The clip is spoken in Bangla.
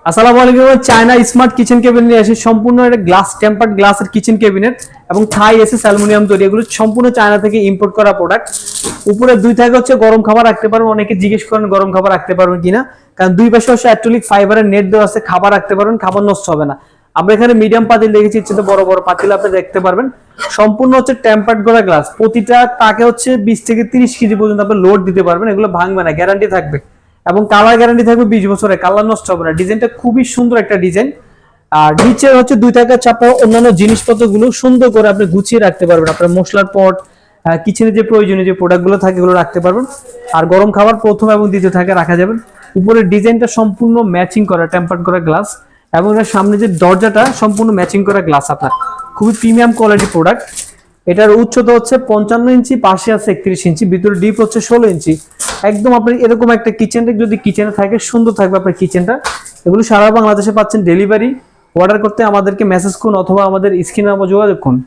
আসসালামু আলাইকুম। চায়না স্মার্ট কিচেন ক্যাবিনেট নিয়ে আসি সম্পূর্ণ একটা গ্লাস টেম্পার্ড গ্লাসের কিচেন ক্যাবিনেট এবং থাই এসএস অ্যালুমিনিয়াম তৈরি। এগুলো সম্পূর্ণ চায়না থেকে ইম্পোর্ট করা প্রোডাক্ট। উপরে দুই থাকে হচ্ছে গরম খাবার রাখতে পারবেন, অনেকে জিজ্ঞেস করেন গরম খাবার রাখতে পারবেন কিনা, কারণ দুই পাশে হচ্ছে অ্যাক্রিলিক ফাইবারের নেট দেওয়া আছে, খাবার রাখতে পারবেন, খাবার নষ্ট হবে না। আমরা এখানে মিডিয়াম পাতিল দেখেছি, ইচ্ছে তো বড় বড় পাতিল আপনি দেখতে পারবেন। সম্পূর্ণ হচ্ছে টেম্পার্ড করা গ্লাস, প্রতিটা তাকে হচ্ছে 20 থেকে 30 কেজি পর্যন্ত আপনি লোড দিতে পারবেন, এগুলো ভাঙবে না, গ্যারান্টি থাকবে এবং কালার গ্যারান্টি থাকবে 20 বছরের, কালার নষ্ট হবে না। ডিজাইনটা খুবই সুন্দর একটা ডিজাইন। আর নিচে হচ্ছে 2 টাকা চাপা অন্যান্য জিনিসপত্রগুলো সুন্দর করে আপনি গুছিয়ে রাখতে পারবেন, আপনার মশলার পট, কিচেনে যে প্রয়োজনীয় যে প্রোডাক্টগুলো থাকে এগুলো রাখতে পারবেন। আর গরম খাবার প্রথম এবং দ্বিতীয় থাকে রাখা যাবে। উপরের ডিজাইনটা সম্পূর্ণ ম্যাচিং করা টেম্পার্ড করা গ্লাস এবং এর সামনে যে দরজাটা সম্পূর্ণ ম্যাচিং করা গ্লাস। আপনার খুবই প্রিমিয়াম কোয়ালিটি প্রোডাক্ট। এটার উচ্চতা হচ্ছে 55 ইঞ্চি, পাশে আছে 31 ইঞ্চি, ভিতরে ডিপ হচ্ছে 16 ইঞ্চি। একদম আপনি এরকম একটা কিচেনটা যদি কিচেনে থাকে সুন্দর থাকবে আপনার কিচেনটা। এগুলো সারা বাংলাদেশে পাচ্ছেন ডেলিভারি। অর্ডার করতে আমাদেরকে মেসেজ করুন অথবা আমাদের স্ক্রিনে যোগাযোগ করুন।